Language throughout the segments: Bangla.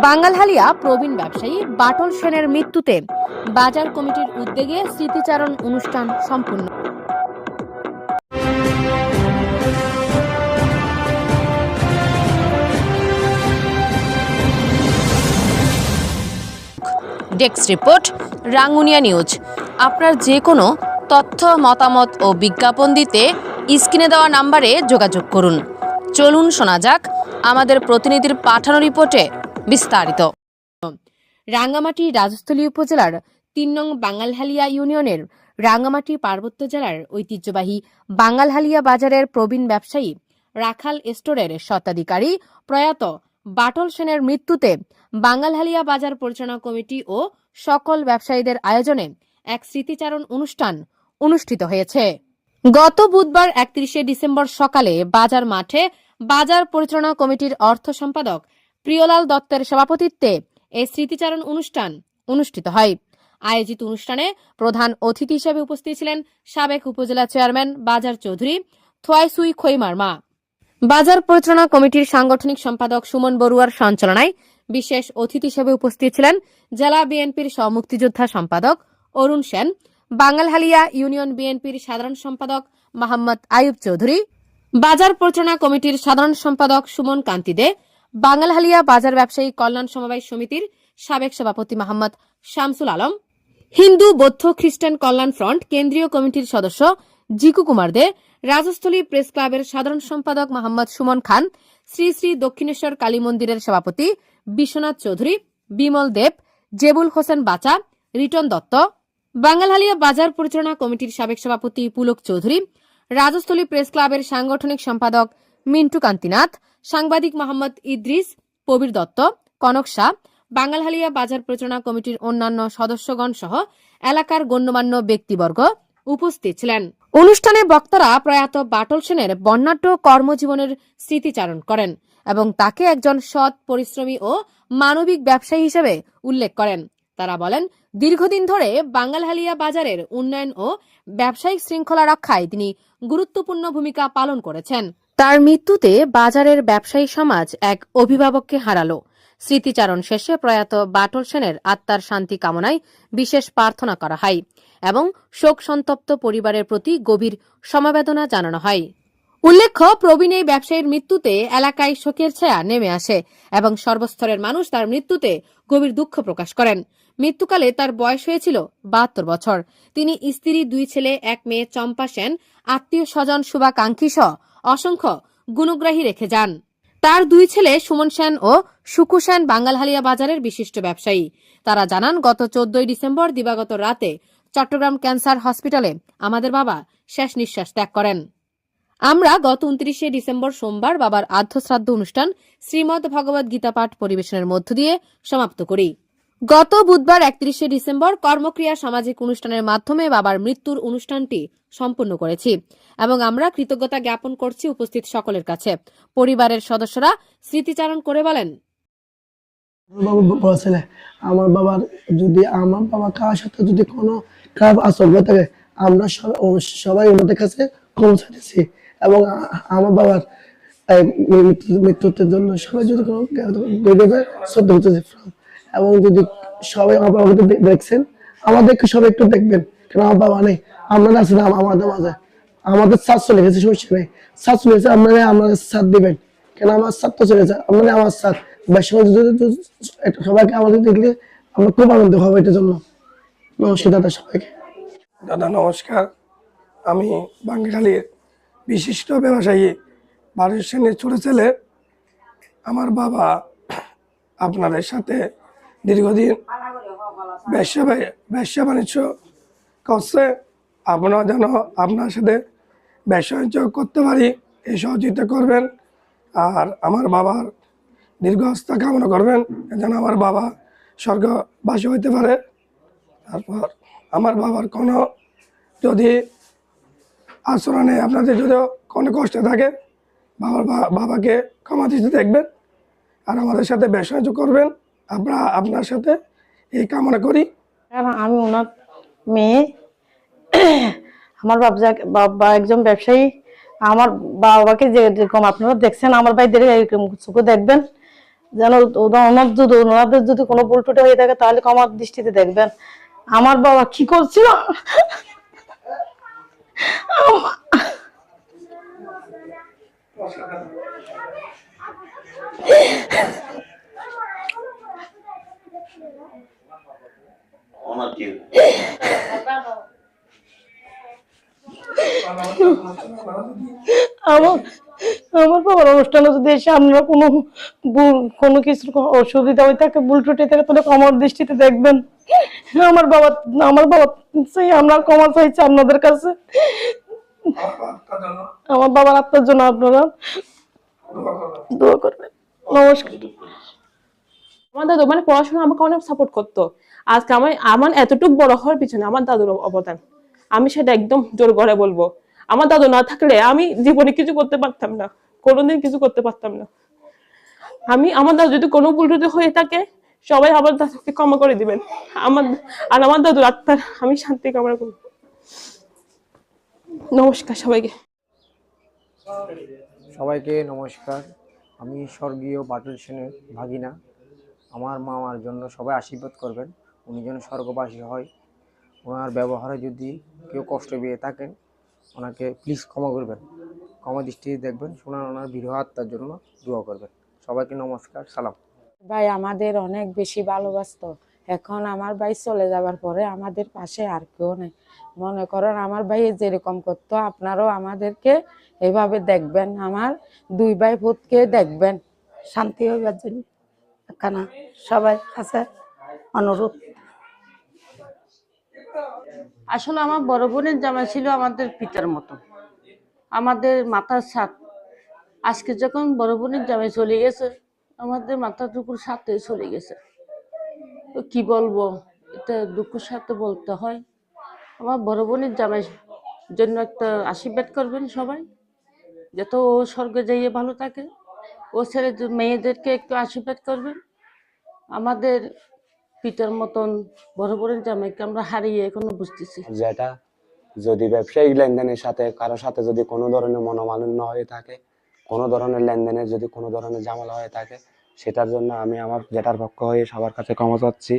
বাঙ্গালহালিয়া প্রবীণ ব্যবসায়ী বাটল সেনের মৃত্যুতে বাজার কমিটির উদ্যোগে স্মৃতিচারণ অনুষ্ঠান সম্পন্ন। Desk report, Rangunia news. আপনার যে কোনো তথ্য, মতামত ও বিজ্ঞাপন দিতে স্ক্রিনে দেওয়া নম্বরে যোগাযোগ করুন। চলুন শোনা যাক আমাদের প্রতিনিধির পাঠানো রিপোর্টে বিস্তারিত। রাঙ্গামাটি রাজস্থলী উপজেলার ৩ নং বাঙ্গালহালিয়া ইউনিয়নের রাঙ্গামাটি পার্বত্য জেলার ঐতিহ্যবাহী বাঙ্গালহালিয়া বাজারের প্রবীণ ব্যবসায়ী রাখাল স্টোরের স্বত্বাধিকারী প্রয়াত বাটল সেনের মৃত্যুতে বাঙ্গালহালিয়া বাজার পরিচালনা কমিটি ও সকল ব্যবসায়ীদের আয়োজনে এক স্মৃতিচারণ অনুষ্ঠান অনুষ্ঠিত হয়েছে। গত বুধবার ৩১ ডিসেম্বর সকালে বাজার মাঠে বাজার পরিচালনা কমিটির অর্থ সম্পাদক প্রিয়লাল দত্তের সভাপতিত্বে এই স্মৃতিচারণ অনুষ্ঠান অনুষ্ঠিত হয়। আয়োজিত অনুষ্ঠানে প্রধান অতিথি হিসেবে উপস্থিত ছিলেন সাবেক উপজেলা চেয়ারম্যান বাজার চৌধুরী থোয়াইসুই খৈমার মা। বাজার পরিচালনা কমিটির সাংগঠনিক সম্পাদক সুমন বড়ুয়ার সঞ্চালনায় বিশেষ অতিথি হিসেবে উপস্থিত ছিলেন জেলা বিএনপির সহমুক্তিযোদ্ধা সম্পাদক অরুণ সেন, বাঙ্গালহালিয়া ইউনিয়ন বিএনপির সাধারণ সম্পাদক মোহাম্মদ আয়ুব চৌধুরী, বাজার পরিচালনা কমিটির সাধারণ সম্পাদক সুমন কান্তি দে, বাঙ্গালহালিয়া বাজার ব্যবসায়ী কল্যাণ সমবায় সমিতির সাবেক সভাপতি মোহাম্মদ শামসুল আলম, হিন্দু বৌদ্ধ খ্রিস্টান কল্যাণ ফ্রন্ট কেন্দ্রীয় কমিটির সদস্য জিকু কুমার দে, রাজস্থলী প্রেস ক্লাবের সাধারণ সম্পাদক মোহাম্মদ সুমন খান, শ্রী শ্রী দক্ষিণেশ্বর কালী মন্দিরের সভাপতি বিশ্বনাথ চৌধুরী, বিমল দেব, জেবুল হোসেন বাচা, রিটন দত্ত, বাঙ্গালহালিয়া বাজার পরিচালনা কমিটির সাবেক সভাপতি পুলক চৌধুরী, রাজস্থলী প্রেস ক্লাবের সাংগঠনিক সম্পাদক মিন্টু কান্তিনাথ, সাংবাদিক মোহাম্মদ ইদ্রিস, প্রবীর দত্ত, কনক শাহ, বাঙ্গালহালিয়া বাজার পরিচালনা কমিটির অন্যান্য সদস্যগণ সহ এলাকার গণ্যমান্য ব্যক্তিবর্গ উপস্থিত ছিলেন। অনুষ্ঠানে বক্তারা প্রয়াত বাটল সেনের বর্ণাঢ্য কর্মজীবনের স্মৃতিচারণ করেন এবং তাকে একজন সৎ, পরিশ্রমী ও মানবিক ব্যবসায়ী হিসেবে উল্লেখ করেন। তারা বলেন, দীর্ঘদিন ধরে বাঙ্গালহালিয়া বাজারের উন্নয়ন ও ব্যবসায়িক শৃঙ্খলা রক্ষায় তিনি গুরুত্বপূর্ণ ভূমিকা পালন করেছেন। তার মৃত্যুতে বাজারের ব্যবসায়ী সমাজ এক অভিভাবককে হারালো। স্মৃতিচারণ শেষে প্রয়াত বাটল সেনের আত্মার শান্তি কামনায় বিশেষ প্রার্থনা করা হয় এবং শোক সন্তপ্ত পরিবারের প্রতি গভীর সমবেদনা জানানো হয়। উল্লেখ্য, প্রবীণ এই ব্যবসায়ীর মৃত্যুতে এলাকায় শোকের ছায়া নেমে আসে এবং সর্বস্তরের মানুষ তার মৃত্যুতে গভীর দুঃখ প্রকাশ করেন। মৃত্যুকালে তার বয়স হয়েছিল ৭২ বছর। তিনি স্ত্রী, ২ ছেলে, ১ মেয়ে চম্পা সেন, আত্মীয় স্বজন, শুভাকাঙ্ক্ষী সহ অসংখ্য গুণগ্রাহী রেখে যান। তার ২ ছেলে সুমন সেন ও সুকু সেন বাঙ্গালহালিয়া বাজারের বিশিষ্ট ব্যবসায়ী। তারা জানান, গত ১৪ ডিসেম্বর দিবাগত রাতে চট্টগ্রাম ক্যান্সার হসপিটালে আমাদের বাবা শেষ নিঃশ্বাস ত্যাগ করেন। আমরা গত ২৯ ডিসেম্বর সোমবার বাবার আদ্যশ্রাদ্ধ অনুষ্ঠান শ্রীমদ ভগবত গীতা পাঠ পরিবেশনের মধ্য দিয়ে সমাপ্ত করি। গত বুধবার ৩১ ডিসেম্বর কর্মক্রিয়া সামাজিক অনুষ্ঠানের মাধ্যমে বাবার মৃত্যুর অনুষ্ঠানটি সম্পন্ন করেছি এবং আমরা কৃতজ্ঞতা জ্ঞাপন করছি উপস্থিত সকলের কাছে। পরিবারের সদস্যরা স্মৃতিচারণ করে বলেন, আমার বাবা কার সাথে যদি কোনো খারাপ আচরণ হয়ে থাকে, আমরা সবাই ওনাদের কাছে ক্ষমা চাইতেছি এবং আমার বাবার মৃত্যুর জন্য সবাই যদি কোনো শ্রদ্ধা করতেছে এবং যদি সবাই আমার বাবাকে দেখছেন, আমাদেরকে সবাই একটু দেখবেন, কারণ আমার বাবা নেই, আমরা আছি না আমাদের মাঝে। আমাদের সাথ চলে গেছে, সমস্যা নেই, সাথ চলে গেছে, আপনারা আমাদের সাথ দিবেন, কেন আমার সাথ তো চলে গেছে, আপনারা আমার সাথ সবাইকে আমাদের দেখলে আমরা খুব আনন্দ হবো এটার জন্য। নমস্কার দাদা, সবাইকে। দাদা নমস্কার, আমি বাঙ্গালহালির বিশিষ্ট ব্যবসায়ী বাটল সেনের ছোট ছেলে। আমার বাবা আপনাদের সাথে দীর্ঘদিন ব্যবসা বাণিজ্য করছে। আপনারা যেন আপনার সাথে ব্যবসা বাণিজ্য করতে পারি এই সহযোগিতা করবেন, আর আমার বাবার দীর্ঘস্থা কামনা করবেন যেন আমার বাবা স্বর্গবাসী হইতে পারে। তারপর আমার বাবার কোনো যদি আচরণে আপনাদের যদি কোনো কষ্ট থাকে, বাবাকে ক্ষমা দৃষ্টিতে দেখবেন আর আমাদের সাথে ব্যবসা বাণিজ্য করবেন, আমরা আপনার সাথে এই কামনা করি। আমি ওনার মেয়ে, আমার বাবা একজন ব্যবসায়ী। আমার বাবাকে যেরকম আপনারা দেখছেন, আমার ভাইদের এরকম চোখে দেখবেন। যেন ওনাদের যদি কোনো ভুল টুটি হয়ে থাকে তাহলে ক্ষমার দৃষ্টিতে দেখবেন। আমার বাবা কি করছিল, আমার আমার বাবার অনুষ্ঠানে যদি এসে আপনারা কোনো কিছুর অসুবিধা হয়ে থাকে, ভুল ত্রুটি থাকে, তাহলে ক্ষমার দৃষ্টিতে দেখবেন। আমার বাবা চাই, আমরা ক্ষমা চাইছি আপনাদের কাছে। আমার বাবার আত্মার জন্য আপনারা দোয়া করবেন। নমস্কার। আমার দাদু মানে পড়াশোনা আমাকে অনেক সাপোর্ট করতো। আজকে আমার আমার এতটুকু বড় হওয়ার পিছনে আমার দাদুর অবদান, আমি সেটা একদম জোর করে বলবো। আমার দাদু না থাকলে আমি জীবনে কিছু করতে পারতাম না, কোনোদিন কিছু করতে পারতাম না। আমার দাদু যদি কোনো ভুল ত্রুটি হয়ে থাকে, সবাই আমার দাদুকে ক্ষমা করে দিবেন। আমার দাদুর আত্মার আমি শান্তি কামনা করি। নমস্কার সবাইকে। সবাইকে নমস্কার। আমি স্বর্গীয় বাটুল সেনের ভাগিনা। আমার মামার জন্য সবাই আশীর্বাদ করবেন, উনি যেন স্বর্গবাসী হয়। ওনার ব্যবহারে যদি কেউ কষ্ট পেয়ে থাকেন, ওনাকে প্লিজ ক্ষমা করবেন, ক্ষমা দৃষ্টিতে দেখবেন। ওনার বিরহ আত্মার জন্য দোয়া করবেন। সবাইকে নমস্কার, সালাম। ভাই আমাদের অনেক বেশি ভালোবাসতো। এখন আমার ভাই চলে যাবার পরে আমাদের পাশে আর কেউ নেই। মনে করেন আমার ভাই যেরকম করতো, আপনারাও আমাদেরকে এভাবে দেখবেন, আমার দুই ভাই পুতকে দেখবেন। শান্তি হইবার জন্য একখানা সবাই কাছে অনুরোধ। আসলে আমার বড় বোনের জামাই ছিল আমাদের পিতার মতো, আমাদের মাথার ছাদ। আজকে যখন বড় বোনের জামাই চলে গেছে, আমাদের মাথাটুকুর সাথে চলে গেছে। তো কি বলবো, এটা দুঃখের সাথে বলতে হয়। আমার বড় বোনের জামাই জন্য একটা আশীর্বাদ করবেন সবাই, যাতে ও স্বর্গে যাইয়ে ভালো থাকে। ও ছেলে মেয়েদেরকে একটু আশীর্বাদ করবেন। আমাদের পিতার মতন বড় বোনের জামাইকে আমরা হারিয়ে এখনো বুঝতেছি। যেটা যদি ব্যবসায়িক লেনদেনের সাথে কারোর সাথে যদি কোনো ধরনের মনোমালিন্য হয়ে থাকে, কোনো ধরনের লেনদেনের যদি কোনো ধরনের ঝামেলা হয়ে থাকে, সেটার জন্য আমি আমার জেঠার পক্ষ হয়ে সবার কাছে ক্ষমা চাচ্ছি।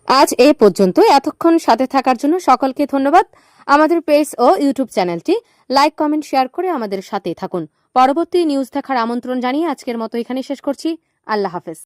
আজ এই পর্যন্ত। এতক্ষণ সাথে থাকার জন্য সকলকে ধন্যবাদ। আমাদের পেজ ও ইউটিউব চ্যানেলটি লাইক, কমেন্ট, শেয়ার করে আমাদের সাথেই থাকুন। পরবর্তী নিউজ দেখার আমন্ত্রণ জানিয়ে আজকের মতো এখানে শেষ করছি। আল্লাহ হাফেজ।